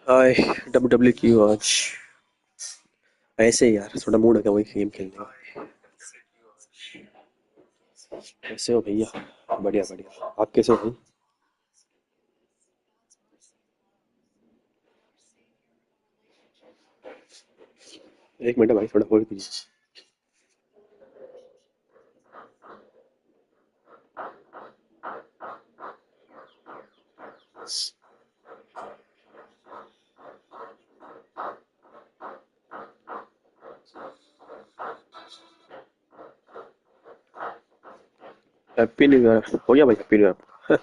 हाय WWE क्यों आज ऐसे ही यार थोड़ा मूड है क्या वही गेम खेलने का। कैसे हो भैया? बढ़िया बढ़िया, आप कैसे हो भाई? एक मिनट भाई, थोड़ा होल्ड कीजिए। हैप्पी न्यू ईयर हो गया भाई, happy new year.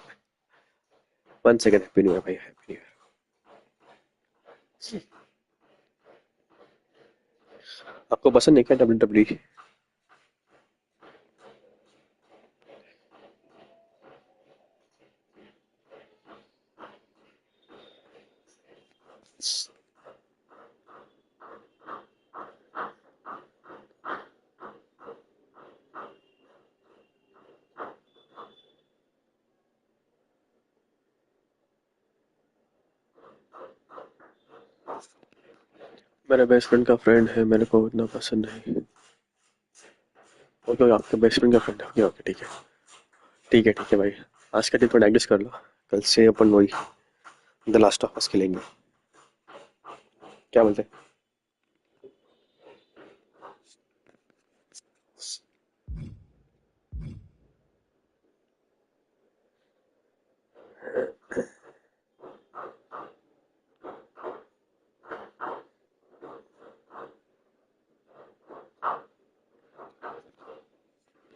1 second, happy new year भाई, हैप्पी न्यू ईयर। आपको पसंद है क्या WWE? मेरे बेस्ट फ्रेंड का फ्रेंड है, मेरे को उतना पसंद नहीं। ओके, आपके बेस्ट फ्रेंड का फ्रेंड है, ओके ओके, ठीक है ठीक है ठीक है भाई। आज का दिन थोड़ा एडजस्ट कर लो, कल से अपन वही द लास्ट ऑफ अस खेलेंगे। क्या बोलते हैं?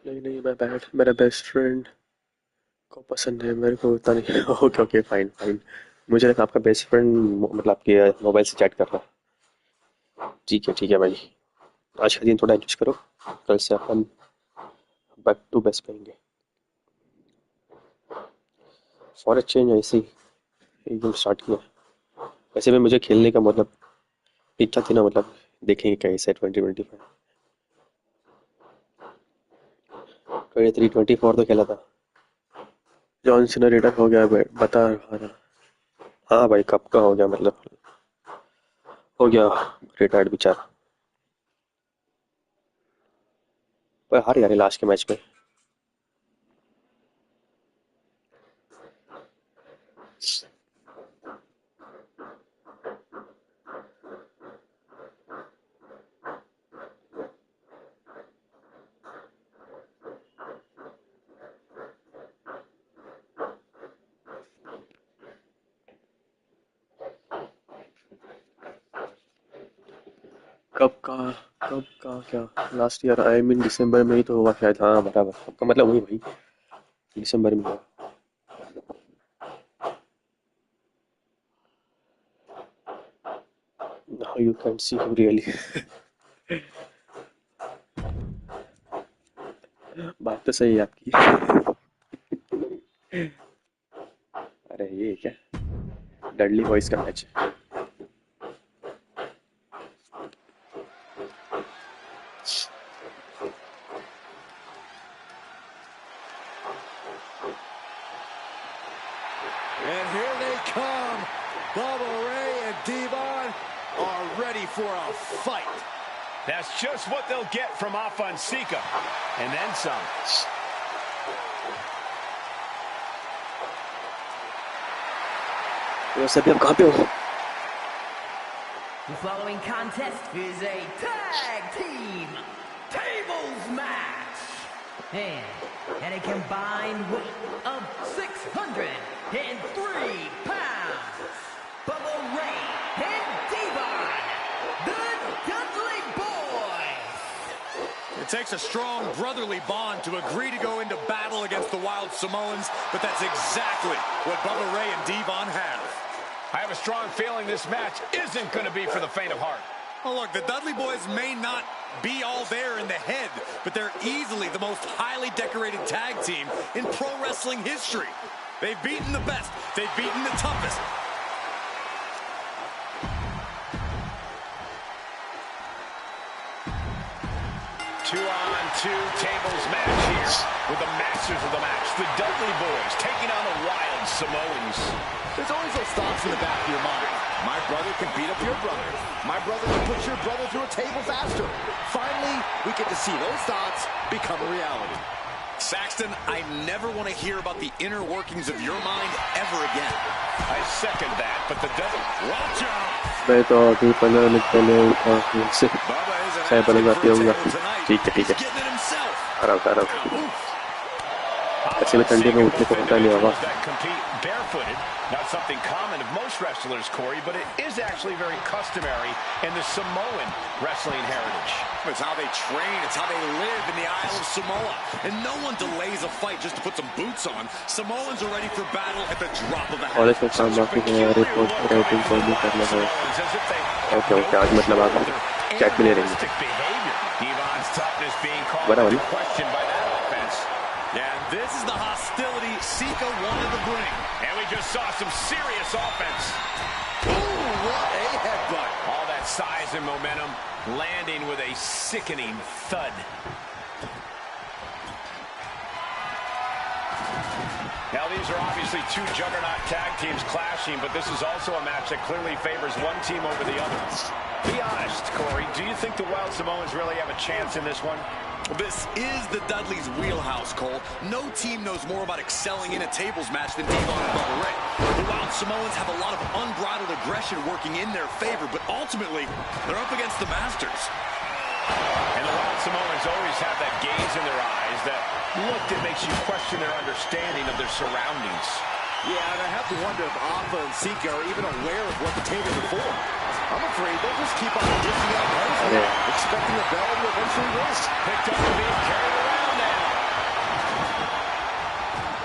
नहीं नहीं, मैं बैड, मेरा बेस्ट फ्रेंड को पसंद है, मेरे को उतना नहीं। Okay okay, fine fine. मुझे लगा आपका बेस्ट फ्रेंड मतलब आपके मोबाइल से चैट कर रहा है। ठीक है भाई। आज का दिन थोड़ा एडजस्ट करो, कल से अपन बैक टू बेस्ट करेंगे। फॉर अ चेंज ऐसे ही एकदम स्टार्ट किया। वैसे भी मुझे खेलने का मतलब इच्छा थी ना, मतलब देखेंगे कैसे 2025। 23-24 तो खेला था। जॉन सीना रिटायर हो गया बता रहा था। हाँ भाई, कब का हो गया मतलब, हो गया रिटायर्ड बेचारा। पर हार यार लास्ट के मैच में। कब का क्या? लास्ट ईयर आई मीन दिसंबर में ही तो हुआ शायद। हाँ बराबर, कब का मतलब वही भाई, दिसंबर में हुआ। Now you can see who really. बात तो सही है आपकी। अरे ये क्या, डडली बॉयज का match. And here they come. Bubba Ray and Devon are ready for a fight. That's just what they'll get from Afonseca. And then some. तो सभी आप कहाँ पे हो? The following contest is a tag team tables match. And a combined weight of 603 pounds. Bubba Ray and Devon, the Dudley Boys. It takes a strong brotherly bond to agree to go into battle against the Wild Samoans, but that's exactly what Bubba Ray and Devon have. I have a strong feeling this match isn't going to be for the faint of heart. Oh, look, the Dudley Boys may not be all there in the head, but they're easily the most highly decorated tag team in pro wrestling history. They've beaten the best. They've beaten the toughest. Two-on-two tables match here with the masters of the match, the Dudley Boys, taking on the Wild Samoans. There's always those thoughts in the back of your mind. My brother can beat up your brother. My brother can put your brother through a table faster. Finally, we get to see those thoughts become a reality. Saxton, I never want to hear about the inner workings of your mind ever again. I second that, but the devil... Watch out! मैं तो अभी 15 minute पहले से चाय बनाना पीऊंगा। ठीक है ठीक है, आराम ऐसे में ठंडी में उठने को पता नहीं होगा। Barefooted, not something common of most wrestlers, Corey, but it is actually very customary in the Samoan wrestling heritage. It's how they train, it's how they live in the Isle of Samoa. And no one delays a fight just to put some boots on. Samoans are ready for battle at the drop of a hat. और इसमें काम बाकी है, report writing को भी करना है। Okay okay, आज मतलब आप चेक भी ले रहे हैं। बराबर। And this is the hostility Sika wanted to bring. And we just saw some serious offense. Ooh, what a headbutt. All that size and momentum landing with a sickening thud. Now, these are obviously two juggernaut tag teams clashing, but this is also a match that clearly favors one team over the other. Be honest, Corey, do you think the Wild Samoans really have a chance in this one? This is the Dudley's wheelhouse, Cole. No team knows more about excelling in a tables match than Devon and Bubba Ray. The Wild Samoans have a lot of unbridled aggression working in their favor, but ultimately, they're up against the Masters. And the Wild Samoans always have that gaze in their eyes, that look that makes you question their understanding of their surroundings. Yeah, and I have to wonder if Alpha and Sika are even aware of what the tables are for. I'm afraid they'll just keep on dishing out medicine, expecting the bell to eventually ring. Picked up and being carried around now.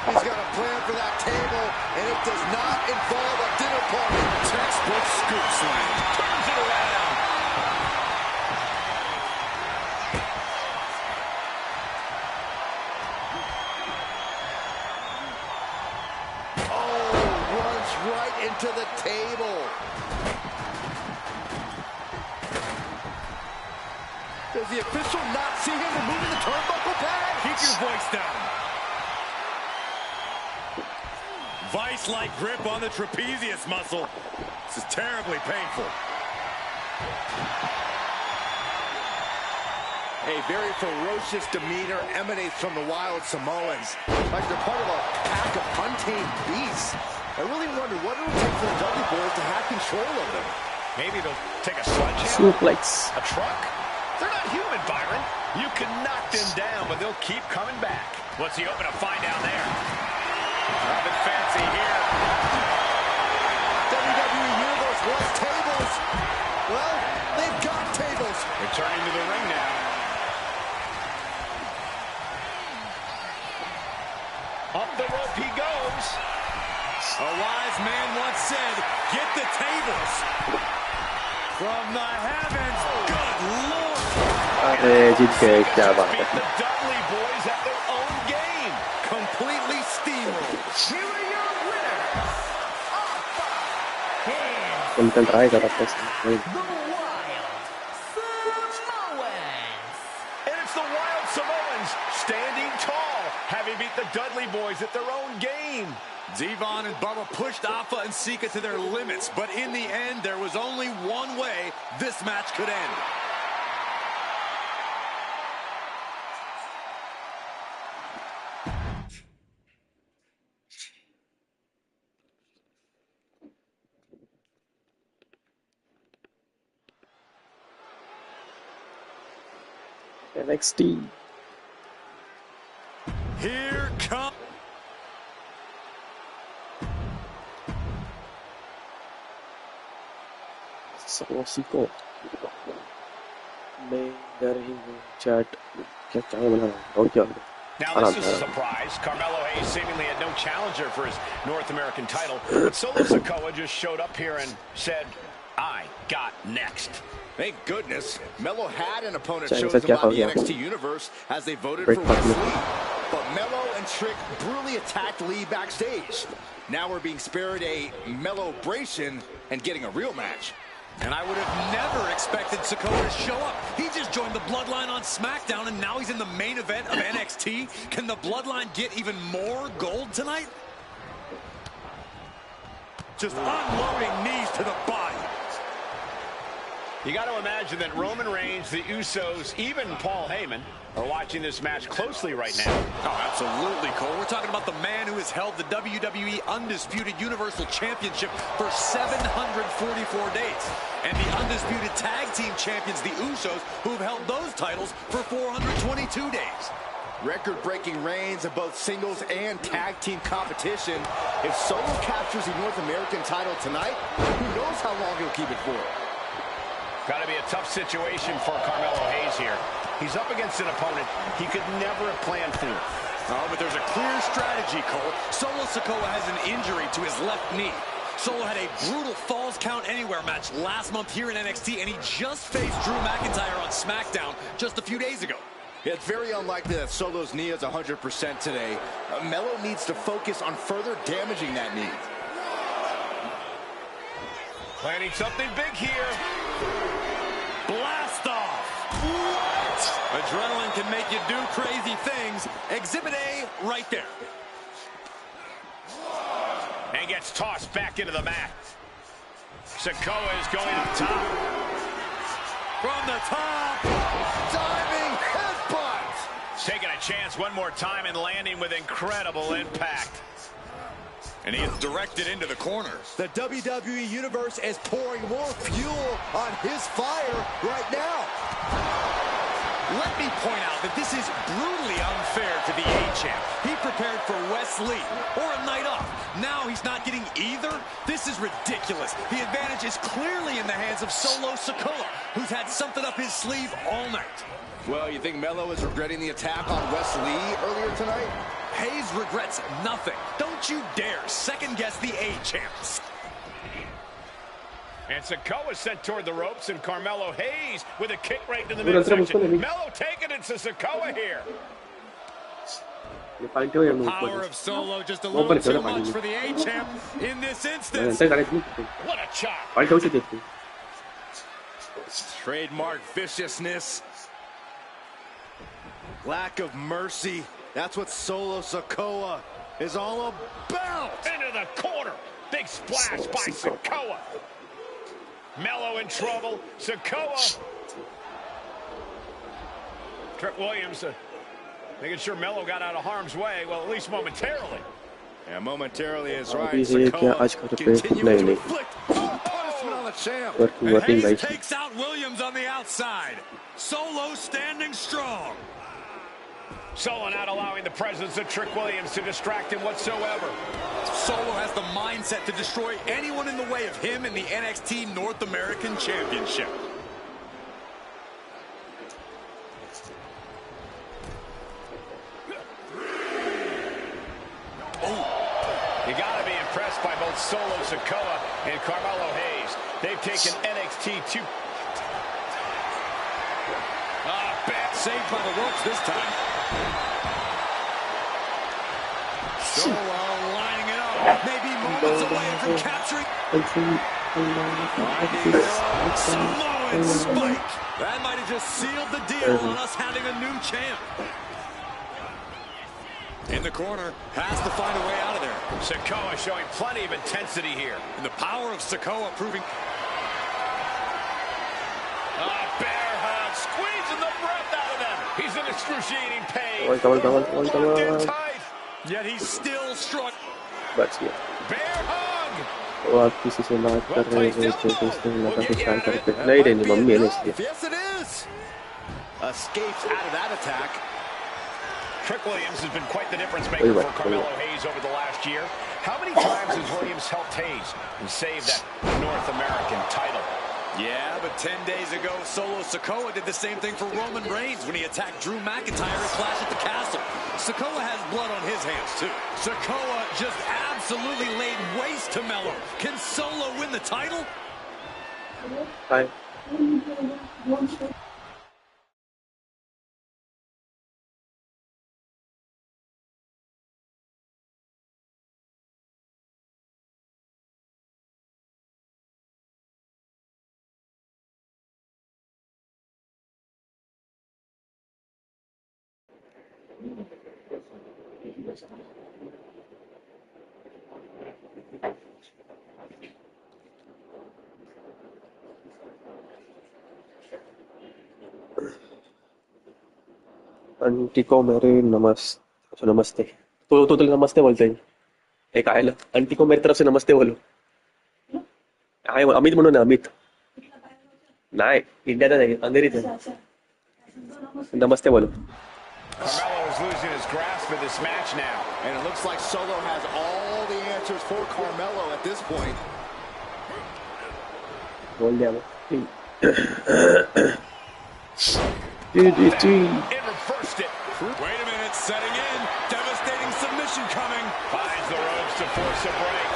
He's got a plan for that table, and it does not involve a dinner party. Textbook scoop slam. Turns it around. Oh, runs right into the table. Does the official not see him removing the turnbuckle pad? Keep your voice down. Vice-like grip on the trapezius muscle. This is terribly painful. A very ferocious demeanor emanates from the Wild Samoans, like they're part of a pack of untamed beasts. I really wonder what it will take for the Dudley Boys to have control of them. Maybe they'll take a sledgehammer. Suplex. A truck? They're not human, Byron. You can knock them down, but they'll keep coming back. What's he hoping to find down there? Nothing fancy here. WWE Universe wants tables. Well, they've got tables. Returning to the ring now. Up the rope he goes. A wise man once said, get the tables. From the heavens, good Lord. अरे जीत गए, क्या बात है। The Dudley Boys at their own game. Completely steamrolled. Here are your winners. And उनका try करा था the Wild Samoans. And it's the Wild Samoans standing tall, having beat the Dudley Boys at their own game. Devon and Bubba pushed Alpha and Sika to their limits, but in the end, there was only one way this match could end. NXT. Here comes... को मैं इधर ही हूँ chat क्या क्या बोला और क्या Now this is a surprise. Carmelo Hayes seemingly had no challenger for his North American title, but Solo Sikoa just showed up here and said, I got next. Thank goodness. Melo had an opponent China chosen said by the क्या NXT Universe as they voted Break for back Wes me. Lee. But Melo and Trick brutally attacked Lee backstage. Now we're being spared a Melo-bration and getting a real match. And I would have never expected Sikoa to show up. He just joined the Bloodline on SmackDown, and now he's in the main event of NXT. Can the Bloodline get even more gold tonight? just unloading knees to the body. You got to imagine that Roman Reigns, the Usos, even Paul Heyman are watching this match closely right now. Oh, absolutely, Cole. We're talking about the man who has held the WWE Undisputed Universal Championship for 744 days. And the Undisputed Tag Team Champions, the Usos, who have held those titles for 422 days. Record-breaking reigns of both singles and tag team competition. If Solo captures the North American title tonight, who knows how long he'll keep it for? Got to be a tough situation for Carmelo Hayes here. He's up against an opponent he could never have planned for. Oh, but there's a clear strategy, Cole. Solo Sikoa has an injury to his left knee. Solo had a brutal Falls Count Anywhere match last month here in NXT, and he just faced Drew McIntyre on SmackDown just a few days ago. Yeah, it's very unlikely that Solo's knee is 100% today. Melo needs to focus on further damaging that knee. Planning something big here. Blast off! What? Adrenaline can make you do crazy things. Exhibit A right there. And gets tossed back into the mat. Sikoa is going up top. From the top. Diving headbutt. Taking a chance one more time and landing with incredible impact. And he is directed into the corner. The WWE Universe is pouring more fuel on his fire right now. Let me point out that this is brutally unfair to the A-Champ. He prepared for Wes Lee or a night off. Now he's not getting either? This is ridiculous. The advantage is clearly in the hands of Solo Sikoa, who's had something up his sleeve all night. Well, you think Melo is regretting the attack on Wes Lee earlier tonight? Hayes regrets nothing. Don't you dare second-guess the A-Champs. And Sikoa sent toward the ropes, and Carmelo Hayes with a kick right into the midsection. Melo taking it to Sikoa here. Power of Solo just a little too much for the A-Champ in this instance. What a chop. Trademark viciousness. Lack of mercy. That's what Solo Sikoa is all about. Into the corner. Big splash by Sikoa. Melo in trouble. Sikoa. Trick Williams making sure Melo got out of harm's way. Well, at least momentarily. Yeah, momentarily is right. Sikoa continuing to inflict punishment on the champ. And Hayes takes out Williams on the outside. Solo standing strong. Solo not allowing the presence of Trick Williams to distract him whatsoever. Solo has the mindset to destroy anyone in the way of him in the NXT North American Championship. You got to be impressed by both Solo Sikoa and Carmelo Hayes. They've taken NXT to... Saved by the ropes this time. Solo lining it up. Maybe moments away from capturing. Samoan spike. That might have just sealed the deal on us having a new champ. In the corner, has to find a way out of there. Sikoa showing plenty of intensity here. And the power of Sikoa proving... Bear hug, squeezing the breath out of them. He's in excruciating pain. Locked in tight. Yet he's still struck. Bear hug. Well placed elbow. Yes, it is. Escapes out of that attack. Trick Williams has been quite the difference maker for Carmelo Hayes over the last year. How many times has Williams helped Hayes and saved that North American title? Yeah, but 10 days ago, Solo Sikoa did the same thing for Roman Reigns when he attacked Drew McIntyre at Clash at the Castle. Sikoa has blood on his hands, too. Sikoa just absolutely laid waste to Melo. Can Solo win the title? Bye. Aunty को मेरे नमस्ते तो नमस्ते बोलते हैं एक आयला aunty को मेरी तरफ से नमस्ते बोलो आहे अमित म्हणून आहे, अमित नाही इंडियाचा नाही अंधेरीच आहे नमस्ते बोलो Carmelo is losing his grasp of this match now. And it looks like Solo has all the answers for Carmelo at this point. बोल दिया मैं It reversed it. Wait a minute, setting in. Devastating submission coming. Finds the ropes to force a break.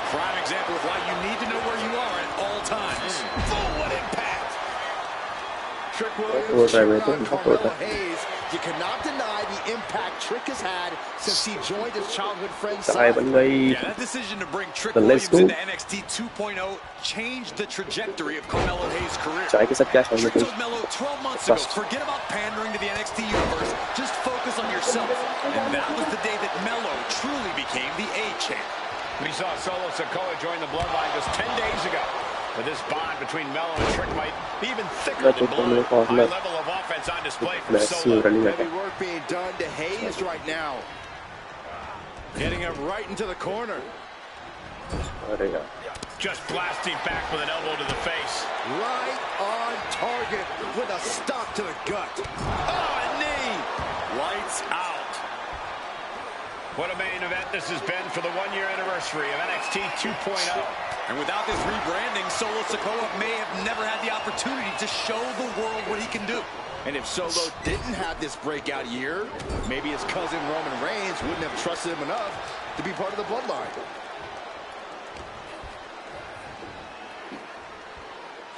A prime example of why you need to know where you are at all times. Forward impact. Trick What Williams I cheering read on in the Carmelo photo. Hayes. You cannot deny the impact Trick has had since he joined his childhood friend's चाय side. बन गई Yeah, that decision to bring Trick Then let's Williams go. into NXT 2.0 changed the trajectory of Carmelo Hayes' career. चाय के साथ क्या खाएंगे Trick तुम told Melo 12 months ago, Trust. forget about pandering to the NXT universe, just focus on yourself. And that was the day that Melo truly became the A-champ. We saw Solo Sikoa join the Bloodline just 10 days ago. But this bond between Melo and Trick might be even thicker That's than what I'm blood. looking for. High level of offense on display from Let's see Solo. running Heavy back work being done to Hayes right now. Getting him right into the corner. अरे यार Just blasting back with an elbow to the face. Right on target with a stop to the gut. Oh, a knee. Lights out. What a main event this has been for the one-year anniversary of NXT 2.0. And without this rebranding, Solo Sikoa may have never had the opportunity to show the world what he can do. And if Solo didn't have this breakout year, maybe his cousin Roman Reigns wouldn't have trusted him enough to be part of the Bloodline.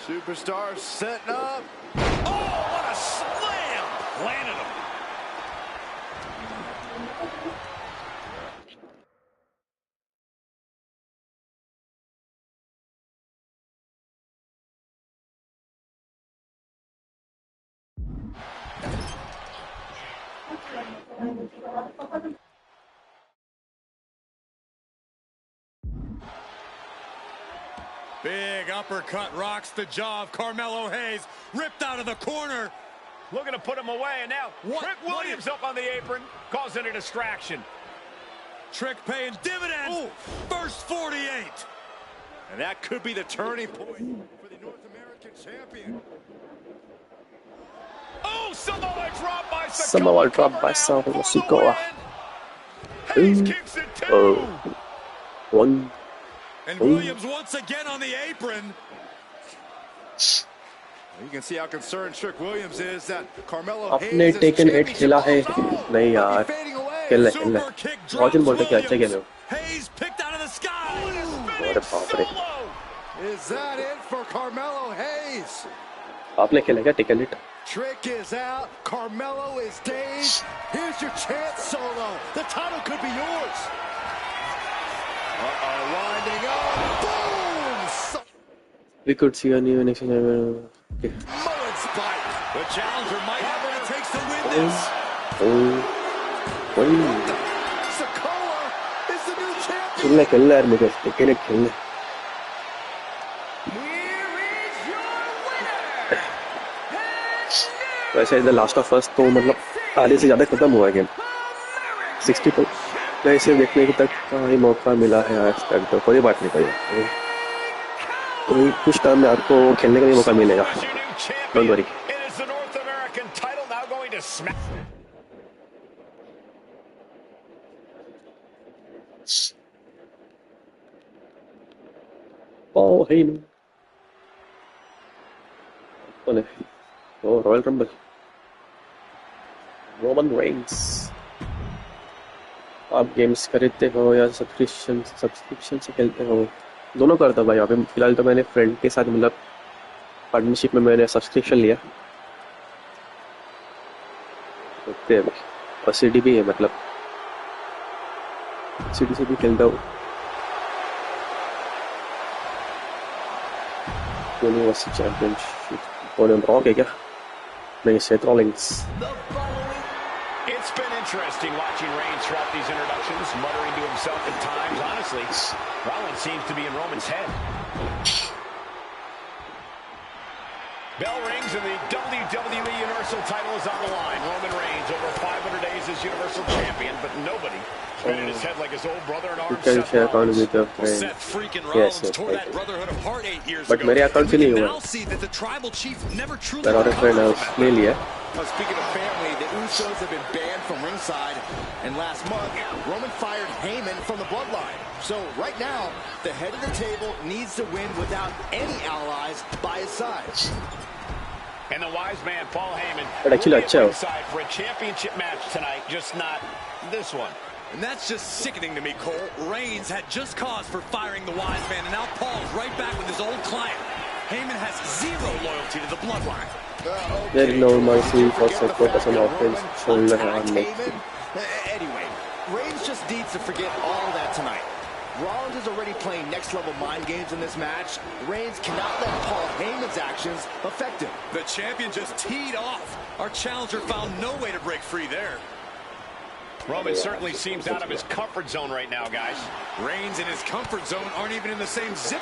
Superstars setting up. Oh, what a slam! Landed him. Big uppercut rocks the jaw of Carmelo Hayes, ripped out of the corner. Looking to put him away, and now What? Trick Williams up on the apron, causing a distraction. Trick paying dividends. Ooh. First 48. And that could be the turning point for the North American champion. Oh, Samoa drop by Sikoa. Samoa drop by Cover now Samoa for the Sikoa. win. Hayes Ooh. kicks it too. Oh. One And Ooh. Williams once again on the apron. You can see how concerned Trick Williams is that Carmelo अपने Hayes is taken 8 championship खेला है also. नहीं यार Fading away. खेल ले Super kick बहुत drops दिन बोलते क्या अच्छा Williams. खेले हो Hayes picked out of the sky. अरे बाप रे Is that it for Carmelo Hayes? आपने खेला क्या taken it Trick is out. Carmelo is dazed. Here's your chance, Solo. The title could be yours. Winding up. Boom! we could see a new next okay. Mullen spike. The challenger might have what it takes to win this. oh oh Sikoa is the new champion. खेलना यार मुझे taken it खेलना Here is your winner. वैसे the last of us तो मतलब आधे से ज्यादा खत्म हुआ गेम 60 पर मैं इसे देखने के तक का ही मौका मिला है आज तक तो कोई बात नहीं करिए कोई कुछ टाइम में आपको खेलने का भी मौका मिलेगा As your new champion, Don't worry. it is the North American title now going to smack. Oh, hey. कौन है? Oh, Royal Rumble. Roman Reigns. आप गेम्स खरीदते हो या सब्सक्रिप्शन से खेलते हो दोनों करता भाई अभी फिलहाल तो मैंने फ्रेंड के साथ मतलब पार्टनरशिप में मैंने सब्सक्रिप्शन लिया देखते हैं अभी और सीडी भी है मतलब सीडी से भी खेलता हूँ यूनिवर्सिटी चैंपियनशिप और रॉक है क्या नहीं Seth Rawlings It's been interesting watching Reigns throughout these introductions, muttering to himself at times. Honestly, Rollins seems to be in Roman's head. Bell rings and the WWE Universal title is on the line. Roman Reigns over 500 days as Universal Champion, but nobody spinning his head like his old brother in You arms, can Seth share account Rollins. with your Well, friend. Seth freaking Yes, Rollins yes, tore I that do. Brotherhood apart 8 years But ago. मेरे account And से we नहीं can हुआ. now see that the tribal chief never truly मेरा और recovered friend है from that. ले लिया. Well, speaking of family, the Usos have been banned from ringside, and last month, Roman fired Heyman from the bloodline. So right now, the head of the table needs to win without any allies by his side. And the wise man, Paul Heyman, But actually, will be at अच्छा हो. ringside for a championship match tonight, just not this one. And that's just sickening to me, Cole. Reigns had just cause for firing the wise man, and now Paul's right back with his old client. Heyman has zero loyalty to the bloodline. There is no mercy for Seth focus on offense, shoulder and neck. Anyway, Reigns just needs to forget all that tonight. Rollins is already playing next-level mind games in this match. Reigns cannot let Paul Heyman's actions affect him. The champion just teed off. Our challenger found no way to break free there. Roman certainly seems out of his comfort zone right now, guys. Reigns and his comfort zone aren't even in the same zip.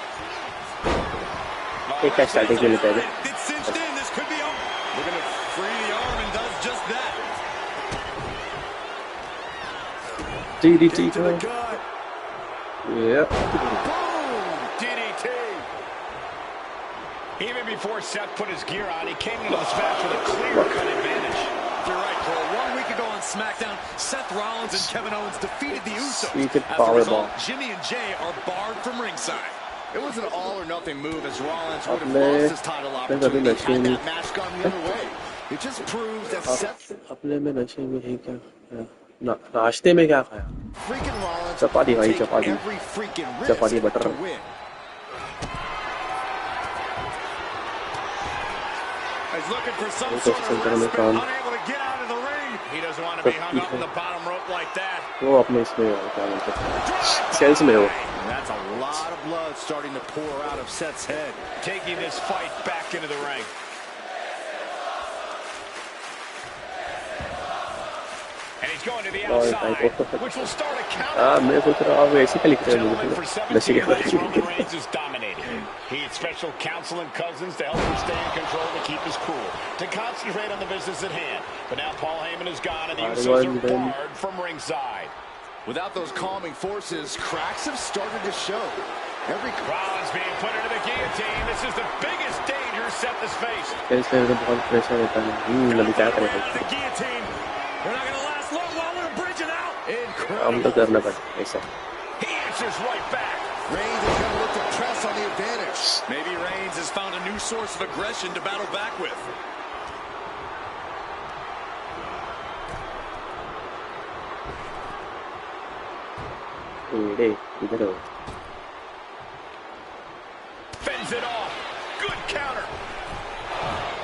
एक का starting के लिए पहले. It's cinched in. This could be over. Looking to free the arm and does just that. DDT To the bro. gut. Yeah. Boom! DDT. Even before Seth put his gear on, he came into this match with a clear-cut advantage. You're right, Cole. 1 week ago on SmackDown, Seth Rollins and Kevin Owens defeated the Usos. Sweet As a power result, bomb. Jimmy and Jay are barred from ringside. It was an all-or-nothing move as Rollins would have अपने lost his title मैं opportunity कभी नशे had में that match gone the other way. It just proves that Seth अपने में नशे में है क्या खाया? नाश्ते में क्या खाया? freaking Rollins चपाती भाई, take chapati. every freaking chapati risk butter. to win. He's looking for some वो sort कोशिश of करने में respite, काम. unable to get out of the ring. He doesn't want to be hung up on the bottom rope like that. वो अपने इसमें क्या बोलते हैं? सेल्स में हो. That's a lot of blood starting to pour out of Seth's head. Taking this fight back into the ring. And he's going to the outside, which will start a counter. मैं सोच रहा हूँ आप ऐसे क्या लिखते हैं Gentlemen, for मुझे? 17 नशे के years, Roman बाद. Reigns has dominated. He had special counsel and cousins to help him stay in control, to keep his cool, to concentrate on the business at hand. But now Paul Heyman is gone, and the Usos are barred from ringside. Without those calming forces, cracks have started to show. Rollins being put into the guillotine. This is the biggest danger Seth has faced. Sales में तो बहुत pressure होता है. अभी क्या The करें? guillotine. We're not going to last long while we're bridging out. हम तो करना पड़ता है ऐसा. He answers right back. Reigns is going to look to press on the advantage. Maybe Reigns has found a new source of aggression to battle back with. इधर हो. Fends it off. Good counter.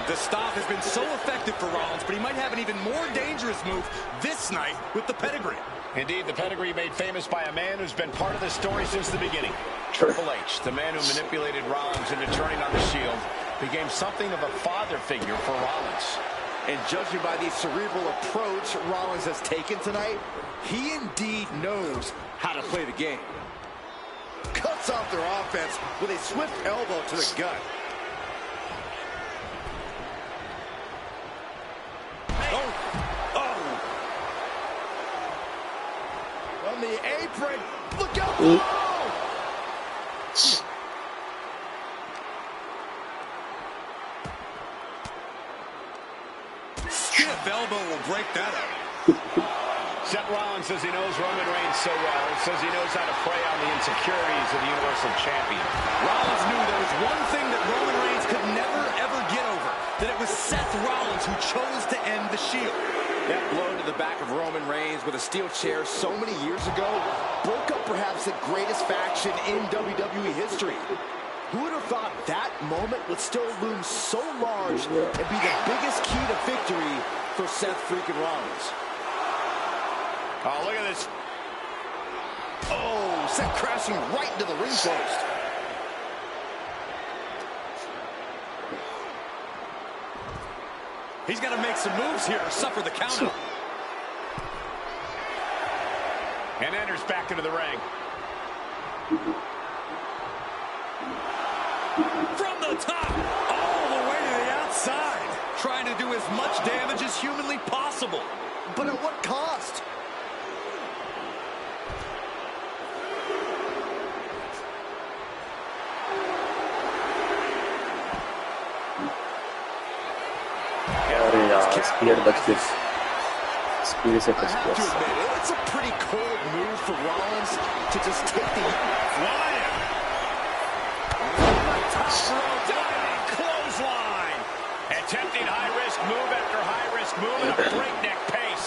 The stop has been so effective for Rollins, but he might have an even more dangerous move this night with the pedigree. Indeed, the pedigree made famous by a man who's been part of this story since the beginning. Triple H, the man who manipulated Rollins into turning on the Shield, became something of a father figure for Rollins. And judging by the cerebral approach Rollins has taken tonight, he indeed knows how to play the game. Cuts off their offense with a swift elbow to the gut. On the apron, look out! Stiff elbow will break that up. Seth Rollins says he knows Roman Reigns so well, says he knows how to prey on the insecurities of the Universal Champion. Rollins knew there was one thing that Roman Reigns could never, ever get over, that it was Seth Rollins who chose to end the Shield. That blow to the back of Roman Reigns with a steel chair so many years ago broke up perhaps the greatest faction in WWE history. Who would have thought that moment would still loom so large and be the biggest key to victory for Seth freaking Rollins? Oh, look at this. Oh, Seth crashing right into the ring post. He's got to make some moves here to suffer the counter. And enters back into the ring. From the top, all the way to the outside. Speed बच गई speed से I बच have to गया admit, it's a pretty cold move for Rollins to just take the... Flying. From the top rope, diving clothesline. Attempting high-risk move after high-risk move at a breakneck pace.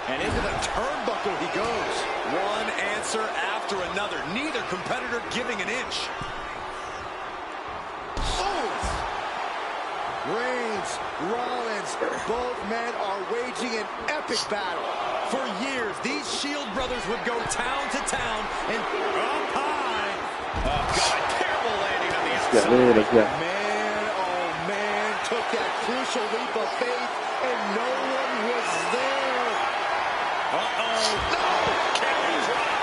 And into the turnbuckle he goes. One answer after another. Neither competitor giving an inch. Reigns, Rollins, both men are waging an epic battle. For years, these Shield brothers would go town to town and up high. Oh, God, terrible landing on the outside. Man, oh man, took that crucial leap of faith, and no one was there. Uh-oh. No! Carries right.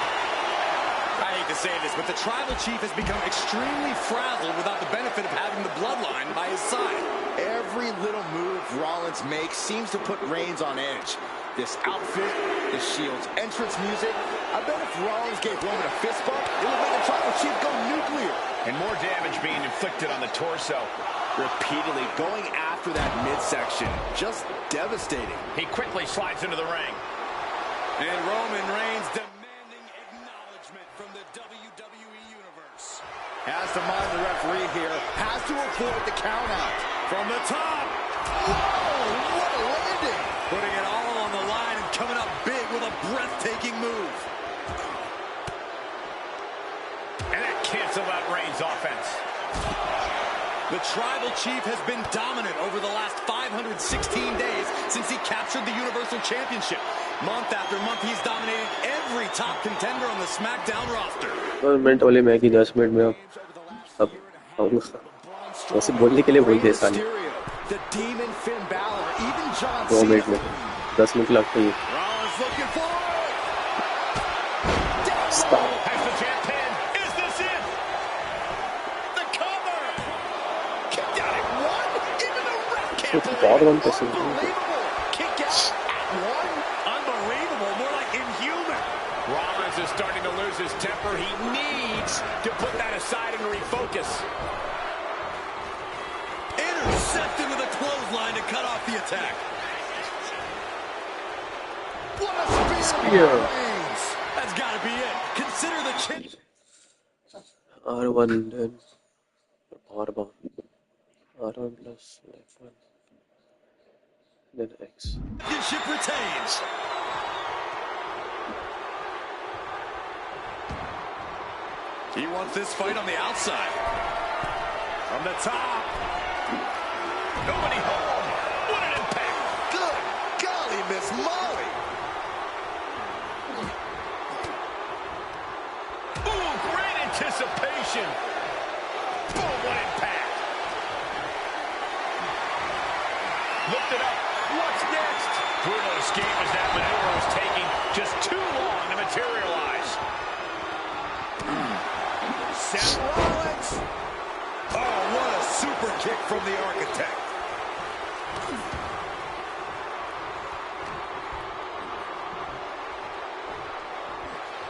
I hate to say this, but the Tribal Chief has become extremely frazzled without the benefit of having the bloodline by his side. Every little move Rollins makes seems to put Reigns on edge. This outfit, the Shield's entrance music. I bet if Rollins gave Roman a fist bump, it would make the Tribal Chief go nuclear. And more damage being inflicted on the torso. Repeatedly going after that midsection. Just devastating. He quickly slides into the ring. And Roman Reigns demanding acknowledgement from the WWE Universe. Has to mind the referee here. Has to avoid the count out. From the top. Oh, what a landing. Putting it all on the line and coming up big with a breathtaking move. And that canceled out Reigns' offense. The Tribal Chief has been dominant over the last 516 days since he captured the Universal Championship. Month after month, he's dominated every top contender on the SmackDown roster. 2 minute वाले match की 10 minute में अब वैसे बोलने के लिए बोल दिया साले 2 मिनट में 10 मिनट लगते ही Rollins looking for Stop. Has the champ pinned. Is this it? the cover. Kicked out at one. Even the ref can't It's believe bottom it. one person. Unbelievable. Kick out at one. Unbelievable, more like inhuman. Rollins is starting to lose his temper. He needs to put that aside and refocus. Intercepted with a clothesline to cut off the attack. What a Spear. Reigns. That's got to be it. Consider the champ. R1 then R1 R1 plus F1 then X Championship retains. He wants this fight on the outside. From the top. Nobody home. What an impact. Good golly, Miss Molly. Ooh, great anticipation. Boom, what impact. Lift it up. What's next? Brutal escape as that maneuver was taking just too long to materialize. Seth Rollins. Oh, what a super kick from the Architect.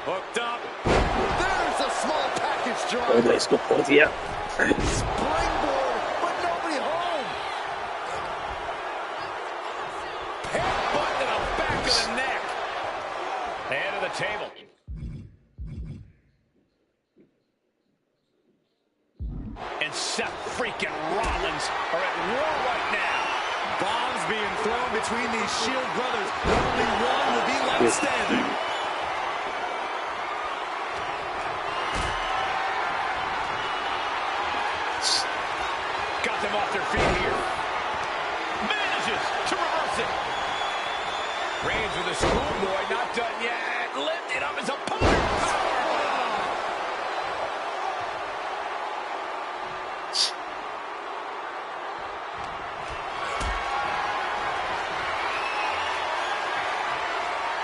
Hooked up. There's a small package और driver. मैं इसको खोल दिया Springboard, but nobody home. Headbutt to the back of the neck. Head of the table. And Seth freaking Rollins are at war right now. Bombs being thrown between these Shield brothers. Only one will be left standing. Got them off their feet here. Manages to reverse it. Reigns with a schoolboy, not done yet. Lifted up his opponent.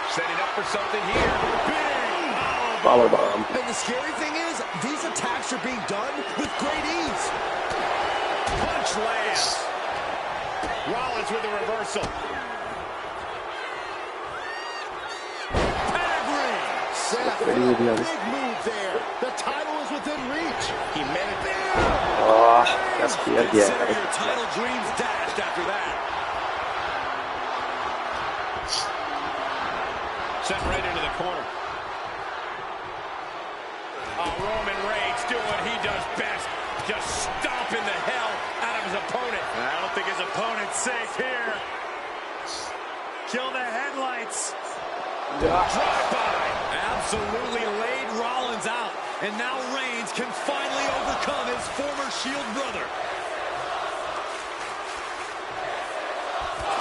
Setting up for something here. Big power bomb And the scary thing is, these attacks are being done with great ease. punch lands. Rollins with a reversal. Pedigree. Seth, Ready with the big move there. The title is within reach. He made it there. Ah, that's clear. Consider Yeah. your title dreams dashed after that. Sent right into the corner. Oh, Roman Reigns doing what he does best. Just stomping the hell out of his opponent. I don't think his opponent's safe here. Kill the headlights. Drive-by. Absolutely laid Rollins out. And now Reigns can finally overcome his former Shield brother.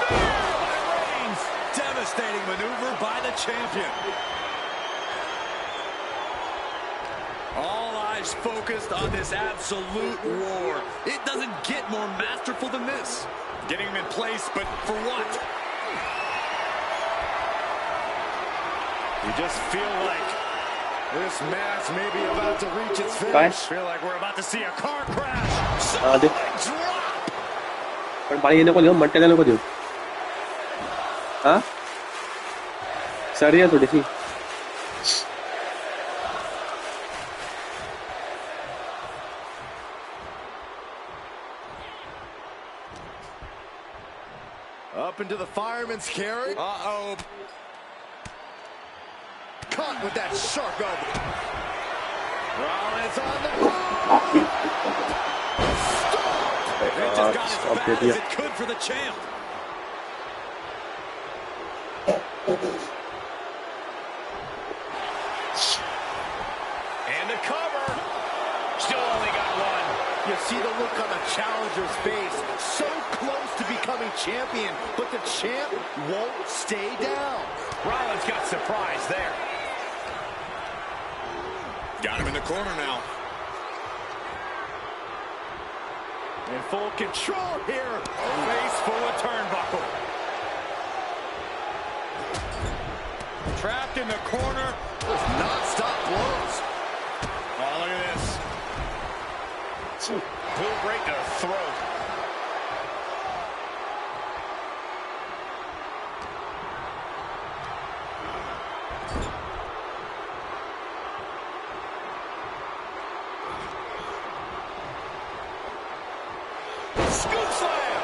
Spear by Reigns. Devastating maneuver by the champion. All eyes focused on this absolute war. It doesn't get more masterful than this. Getting him in place, but for what? You just feel like this match may be about to reach its finish. Guys, Feel like we're about to see a car crash. adik. Drop. Pero paling ko diyo, mantagal ko diyo. Ha? Sorry to DC. Up into the fireman's carry. Uh-oh. Caught with that sharp elbow. Rollins on the move. It just got as bad as it could for the champ. And the cover. Still only got one. You see the look on the challenger's face. So close to becoming champion, but the champ won't stay down. Rollins got surprised there. Got him in the corner now. In full control here. A face full of turnbuckle. Trapped in the corner. With non-stop blows. Oh, look at this. Pulled right to the throat. Scoop slam.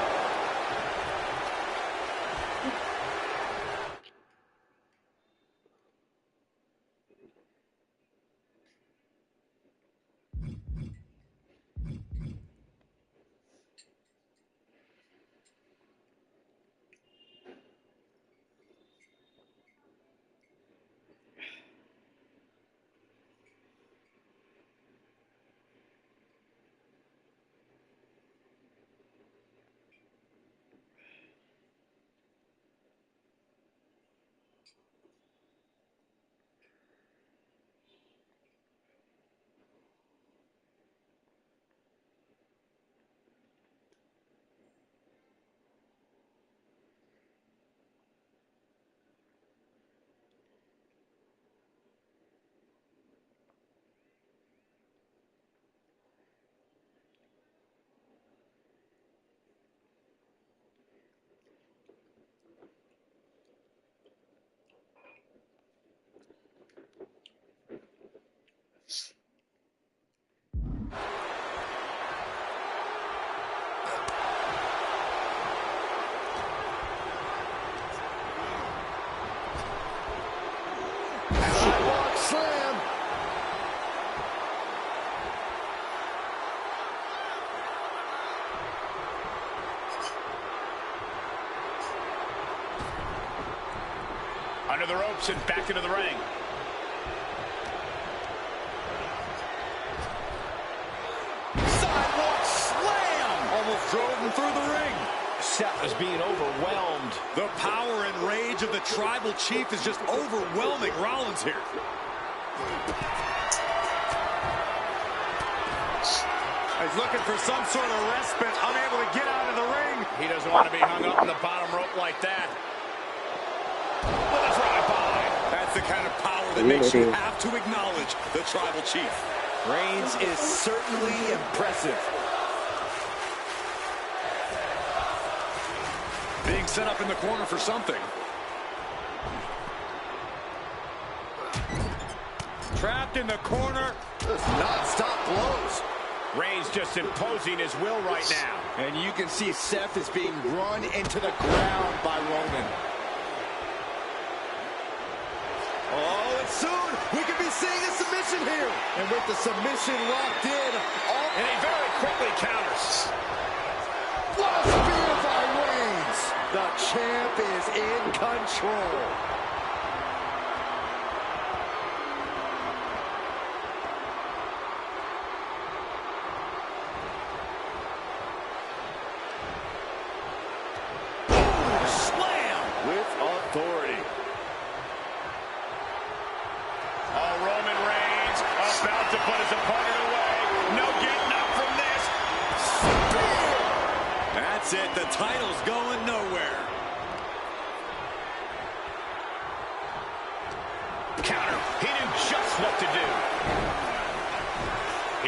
Sidewalk slam. Under the ropes and back into the ring. Sidewalk slam. Almost drove him through the ring. Seth is being overwhelmed. The power and rage of the tribal chief is just overwhelming Rollins here. He's looking for some sort of respite, unable to get out of the ring. He doesn't want to be hung up in the bottom rope like that. With a drive-by. That's the kind of power that makes you have to acknowledge the tribal chief. Reigns is certainly impressive. Being set up in the corner for something. Trapped in the corner. Just non-stop blows. Reigns just imposing his will right now. And you can see Seth is being run into the ground by Roman. Oh, and soon we could be seeing a submission here. And with the submission locked in, and he very quickly counters. What a spear by Reigns. The champ is in control. Authority. Oh, Roman Reigns about to put his opponent away. No getting up from this. Spear! That's it. The title's going nowhere. Counter. He knew just what to do.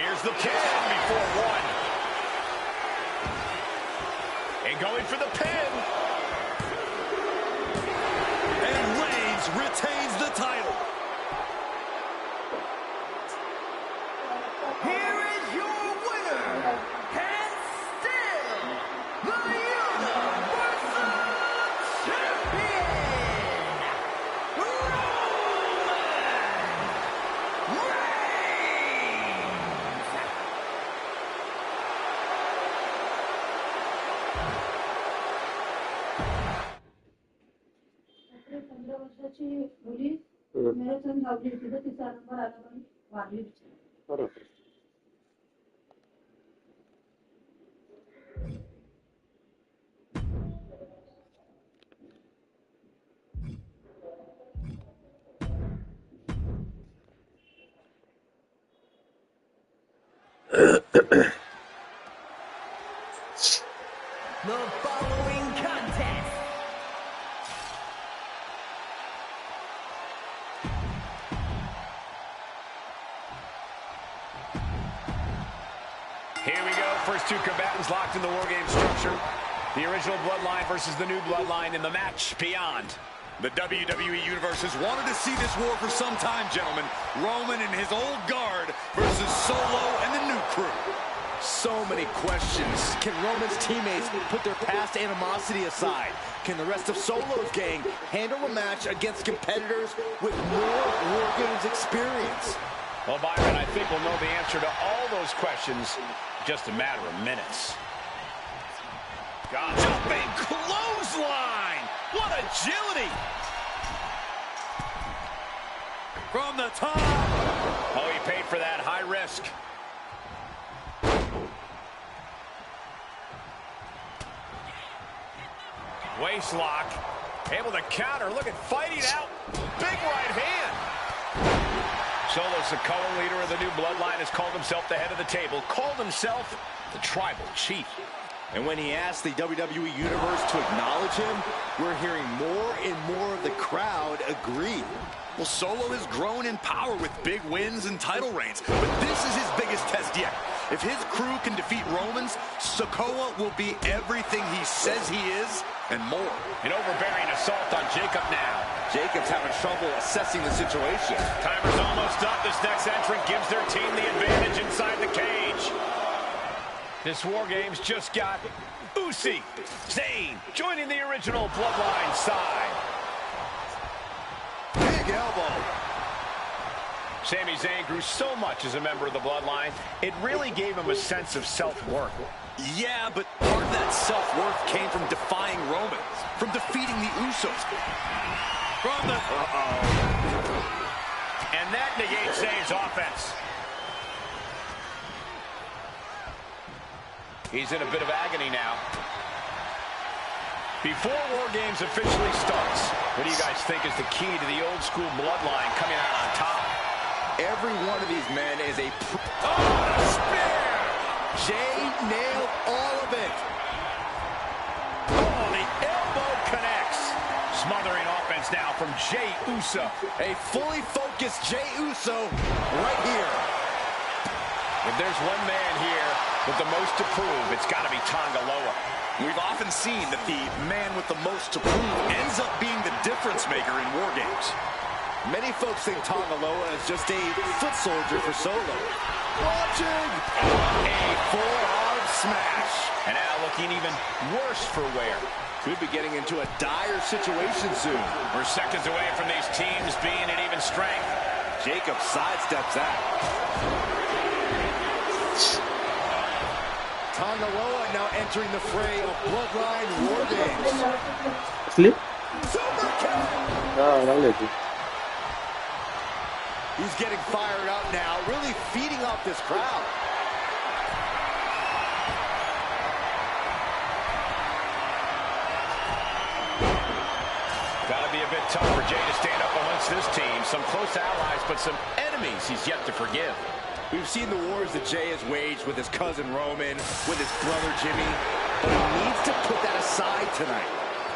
Here's the pin before one. And going for the pin. Retains the title. Here is your winner, and still the Universal Champion, Roman मुली marathon धावली होती तर तिचा number आला पण वारली बिचारी. The following contest Here we go. First two combatants locked in the War Game structure. The original Bloodline versus the new Bloodline in the match beyond. The WWE Universe has wanted to see this war for some time, gentlemen. Roman and his old guard versus Solo and the new crew. So many questions. Can Roman's teammates put their past animosity aside? Can the rest of Solo's gang handle a match against competitors with more War Games experience? Well, Byron, I think we'll know the answer to all those questions in just a matter of minutes. God, jumping clothesline! What agility! From the top! Oh, he paid for that. High risk. Waist lock. Able to counter. Look at fighting out. Big right hand. Solo Sikoa, leader of the new Bloodline, has called himself the head of the table. Called himself the Tribal Chief. And when he asked the WWE Universe to acknowledge him, we're hearing more and more of the crowd agree. Well, Solo has grown in power with big wins and title reigns, but this is his biggest test yet. If his crew can defeat Roman's, Sikoa will be everything he says he is and more. An overbearing assault on Jacob now. Jacob's having trouble assessing the situation. Timer's almost up. This next entrant gives their team the advantage inside the cage. This War Games just got Uzi, Zayn, joining the original Bloodline side. Big elbow. Sami Zayn grew so much as a member of the Bloodline, it really gave him a sense of self-worth. Yeah, but part of that self-worth came from defying Roman, from defeating the Usos. From the... And that negates Zayn's offense. He's in a bit of agony now. Before War Games officially starts, what do you guys think is the key to the old school Bloodline coming out on top? Every one of these men is a... Oh, spear! Jay nailed all of it. Oh, the elbow connects. Smothering offense now from Jey Uso. A fully focused Jey Uso right here. If there's one man here with the most to prove, it's got to be Tonga Loa. We've often seen that the man with the most to prove ends up being the difference maker in War Games. Many folks think Tonga Loa is just a foot soldier for Solo. Watching a forearm smash. And now looking even worse for wear. Could be getting into a dire situation soon. We're seconds away from these teams being at even strength. Jacob sidesteps that. Tonga Loa now entering the fray of Bloodline War Games. Sleep? Super kick! Ah, He's getting fired up now, really feeding off this crowd. Gotta be a bit tough for Jay to stand up amongst this team. Some close allies, but some enemies he's yet to forgive. We've seen the wars that Jay has waged with his cousin Roman, with his brother Jimmy, but he needs to put that aside tonight.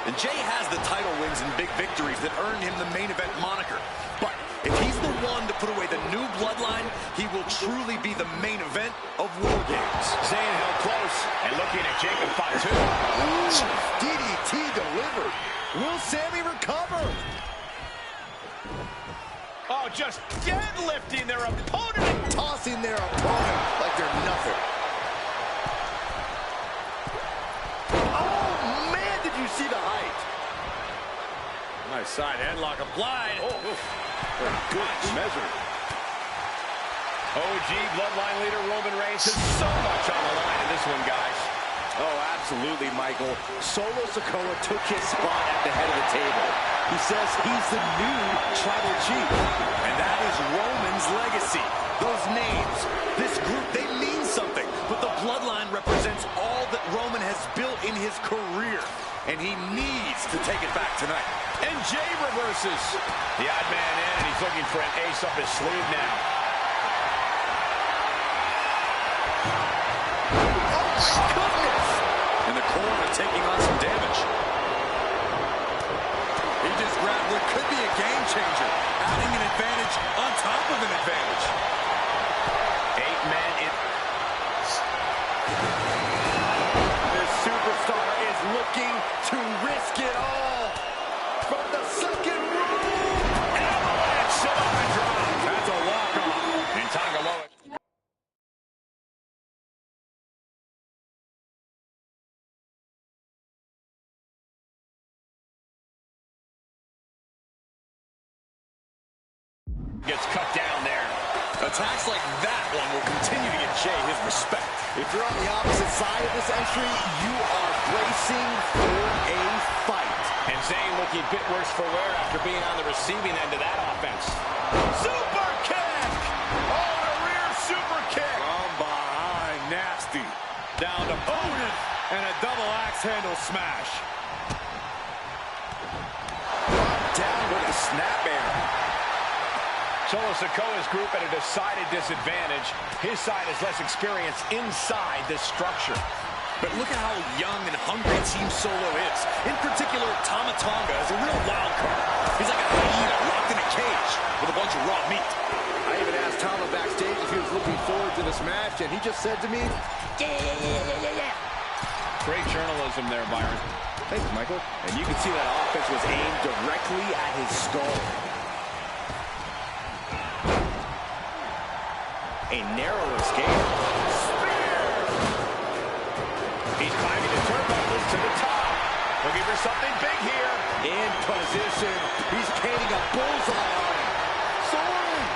And Jay has the title wins and big victories that earned him the main event moniker. But if he's the one to put away the new bloodline, he will truly be the main event of War Games. Staying held close and looking at Jacob Fatu. DDT delivered. Will Sammy recover? Oh, just deadlifting their opponent and Tossing their opponent like they're nothing. Oh, man, did you see the height? nice side headlock applied. Oh, Good measure. OG Bloodline leader Roman Reigns has so much on the line in this one, guys. Oh, absolutely, Michael. Solo Sikoa took his spot at the head of the table. He says he's the new tribal chief. And that is Roman's legacy. Those names, this group, they mean something. But the bloodline represents all that Roman has built in his career. And he needs to take it back tonight. And Jay reverses. The odd man in, and he's looking for an ace up his sleeve now. And the corner taking on some damage. He just grabbed what could be a game changer, adding an advantage on top of an advantage. 8 men in. This superstar is looking to risk it all. From the second room. Avalanche Samoa drop. That's a walk-off. And Tonga Loa. Gets cut down there. Attacks like that one will continue to get Jay his respect. If you're on the opposite side of this entry, you are bracing for a fight. And Zayn looking a bit worse for wear after being on the receiving end of that offense. Super kick! Oh, a rear super kick! From behind, nasty. Down to opponent. And a double axe handle smash. Down with the snap air. Solo Sikoa's group at a decided disadvantage. His side has less experience inside this structure. But look at how young and hungry Team Solo is. In particular, Tama Tonga is a real wild card. He's like a hyena locked in a cage with a bunch of raw meat. I even asked Tama backstage if he was looking forward to this match, and he just said to me, yeah. Great journalism there, Byron. Thanks, Michael. And you can see that offense was aimed directly at his skull. A narrow escape. Spear! He's climbing the turnbuckles to the top. Looking for something big here. In position. He's painting a bullseye on him. Soaring.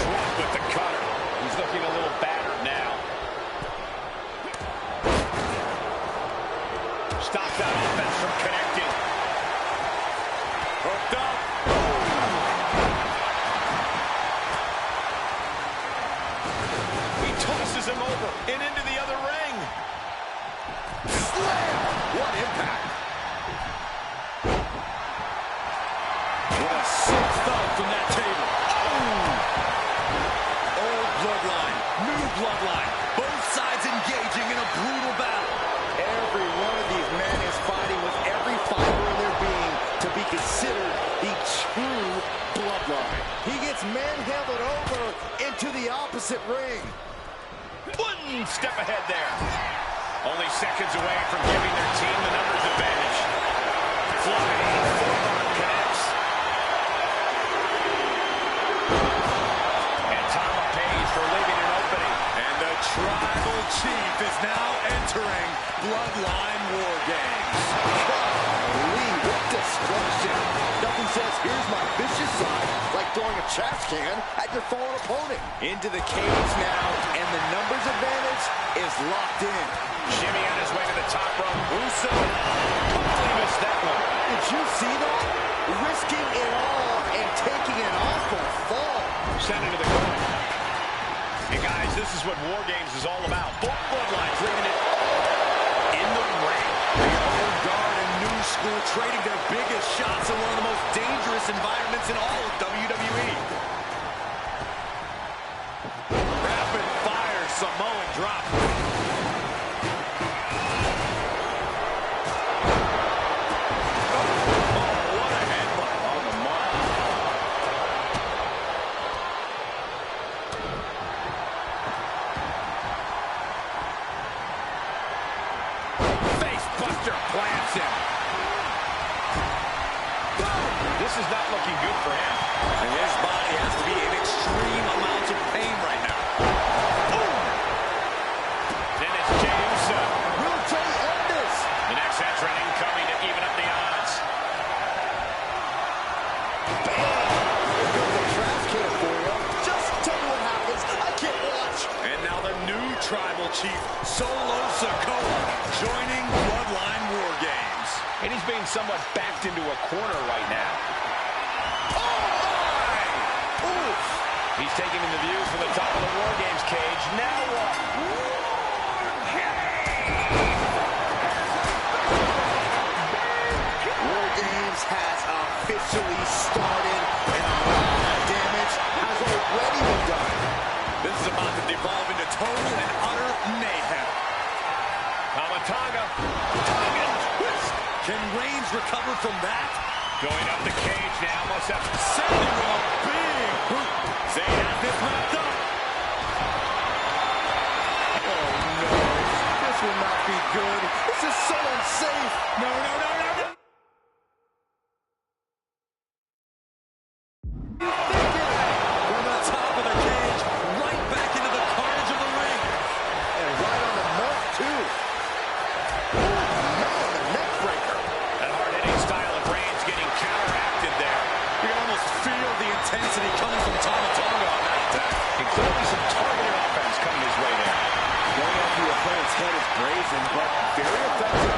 Drop with the cutter. He's looking a little battered now. Stops that offense from connecting. Hooked up. Tosses him over and into the other ring. Slam! What impact! What a sick thud from that table. Oh! Old bloodline, new bloodline. Both sides engaging in a brutal battle. Every one of these men is fighting with every fiber in their being to be considered the true bloodline. He gets manhandled over into the opposite ring. One step ahead there. Only seconds away from giving their team the numbers advantage. Flying forearm connect. Tribal Chief is now entering Bloodline War Games. Golly, what destruction. Nothing says, here's my vicious side, like throwing a trash can at your fallen opponent. Into the cage now, and the numbers advantage is locked in. Jimmy on his way to the top rope. Russo totally missed that one. Did you see that? Risking it all and taking an awful fall. Sent into the corner. And guys, this is what War Games is all about. Both bloodlines leaving it in the ring. The old guard and new school trading their biggest shots in one of the most dangerous environments in all of WWE. Rapid fire Samoan drop. Plants him. This is not looking good for him. And his body has to be in extreme amounts of pain right now. Then it's James. Will Jay end this? The next entrant incoming to even up the odds. Bam! Here goes the trash can for you. Just tell me what happens. I can't watch. And now the new Tribal Chief, Solo Sikoa, joining Bloodline War Games. And he's being somewhat backed into a corner right now. Oh, my! Oof! He's taking in the views from the top of the War Games cage. Now what? War Games has officially started, and a lot of damage has already been done. This is about to devolve into total and utter mayhem. Tamatanga. Can Reigns recover from that? Going up the cage now. Must have Sending with a big boot. They have this wrapped up. Oh, no. This will not be good. This is so unsafe. No, no, no, no, no. From the top of the cage, right back into the carnage of the ring. And right on the mark, too. Man, the neck breaker. that hard-hitting style of Reigns getting counteracted there. You can almost feel the intensity coming from Tomatonga on that attack. And clearly some targeted offense coming his way there. Going after your opponent's head is brazen, but very effective.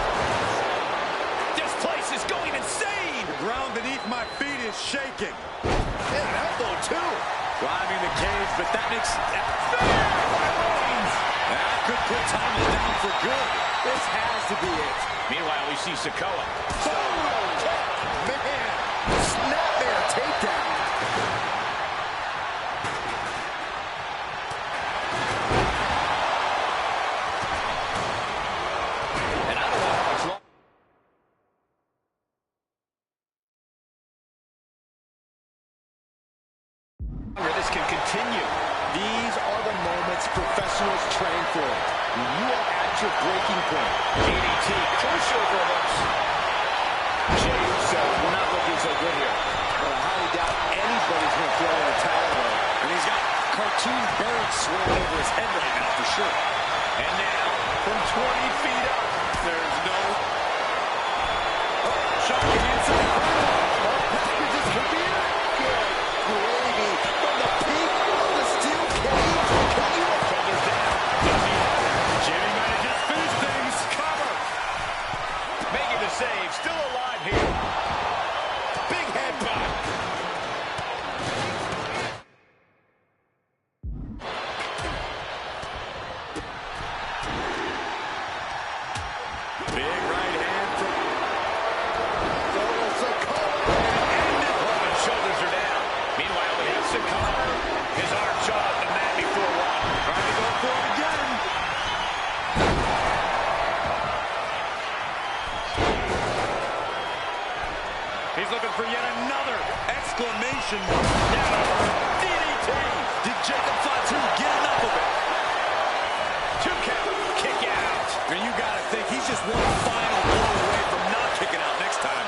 This place is going insane! The ground beneath my feet is shaking. And an elbow, too. Driving the cage, but that makes... That could put Thomas down for good. This has to be it. Meanwhile, we see Sikoa. Man, snapmare takedown. And I don't know how much longer this can continue. These are the moments professionals train for. When you are at your breaking point. DDT, crucial for this. Jey Uso, we're not looking so good here. But I highly doubt anybody's going to throw in a towel, though. And he's got cartoon birds swirling over his head right now, for sure. And now, from 20 feet up, There's no... Oh, shocking inside. This could be it. Good gravy from the peak of the steel cage. Can you... shoulders down. Jimmy might have just finished things. Cover. Making the save, still alive here. Big headbutt. Big right hand from... Solo Sikoa. Roman's shoulders are down. Meanwhile, we have Sikoa. His arm shot off the mat before one. Trying to go for it again. He's looking for yet another exclamation mark. DDT. Did Jacob Fatu get enough of it? 2 count, kick out. And you got to think he's just one final blow away from not kicking out next time.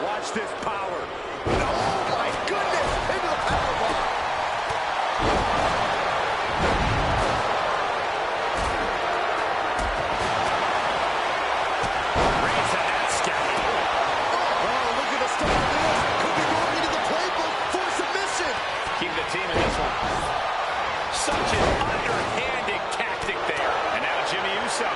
Watch this power. Oh, my goodness. Into the powerbomb. Such an underhanded tactic there. And now Jimmy Uso.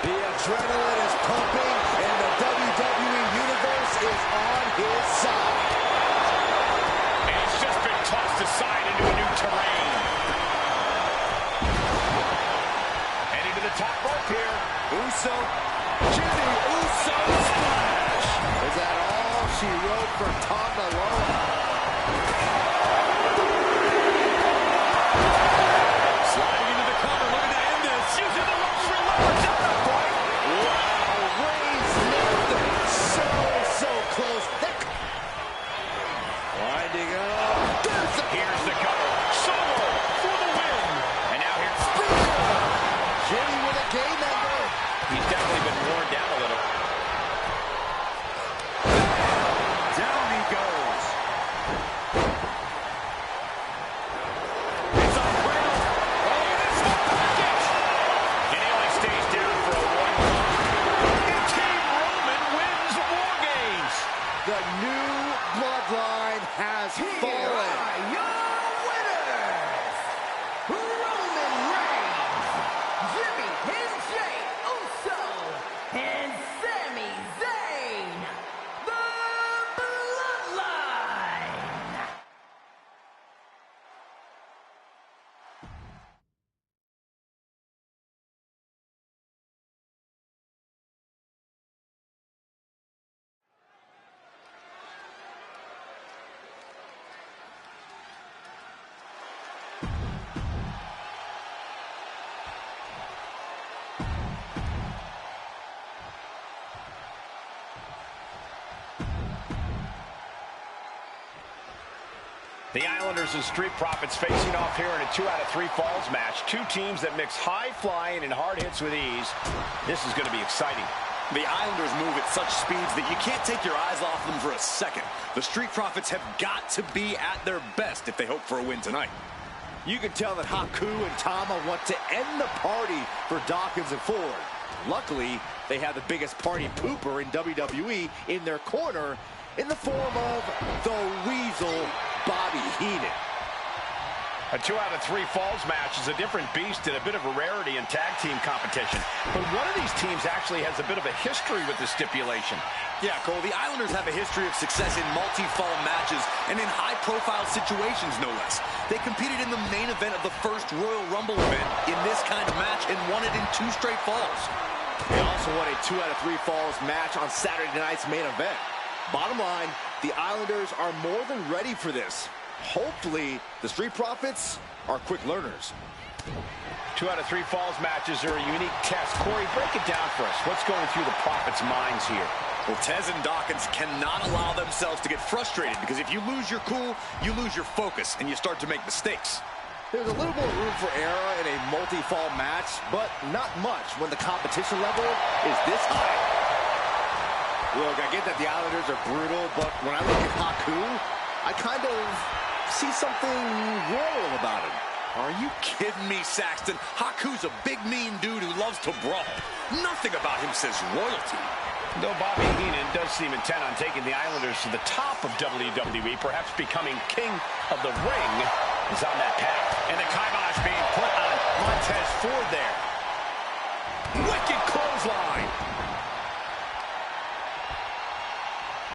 The adrenaline is pumping, and the WWE Universe is on his side. And he's just been tossed aside into a new terrain. Heading to the top rope here. Uso, Jimmy Uso splash. Is that all she wrote for Tonga Loa? Sliding into the cover, looking to end this. Using the ropes for leverage. That's not quite. Wow, Reigns nailed it. So close. Winding up. Here's the cover. Solo for the win. And now here's Jimmy with a game ender. He's definitely been worn down a little. Down he goes. It's on ground. Oh, and it's the package. And he only stays down for a 1. And Team Roman wins War Games. The new bloodline has fallen. Your winners, Roman Reigns, Jimmy Uso, and Sami Zayn, the Bloodline. The Islanders and Street Profits facing off here in a 2 out of 3 falls match. Two teams that mix high flying and hard hits with ease. This is going to be exciting. The Islanders move at such speeds that you can't take your eyes off them for a second. The Street Profits have got to be at their best if they hope for a win tonight. You can tell that Haku and Tama want to end the party for Dawkins and Ford. Luckily, they have the biggest party pooper in WWE in their corner in the form of the Weasel, Bobby Heenan. A 2 out of 3 falls match is a different beast and a bit of a rarity in tag team competition. But one of these teams actually has a bit of a history with the stipulation. Yeah, Cole, the Islanders have a history of success in multi-fall matches and in high-profile situations, no less. They competed in the main event of the first Royal Rumble event in this kind of match and won it in 2 straight falls. They also won a 2 out of 3 falls match on Saturday night's main event. Bottom line, the Islanders are more than ready for this. Hopefully, the Street Profits are quick learners. 2 out of 3 falls matches are a unique test. Corey, break it down for us. What's going through the Profits' minds here? Well, Tez and Dawkins cannot allow themselves to get frustrated because if you lose your cool, you lose your focus and you start to make mistakes. There's a little more room for error in a multi-fall match, but not much when the competition level is this high. Look, I get that the Islanders are brutal, but when I look at Haku, I kind of see something royal about him. Are you kidding me, Saxton? Haku's a big, mean dude who loves to brawl. Nothing about him says royalty. Though Bobby Heenan does seem intent on taking the Islanders to the top of WWE, perhaps becoming king of the ring, is on that path. And the kibosh being put on Montez Ford there. Wicked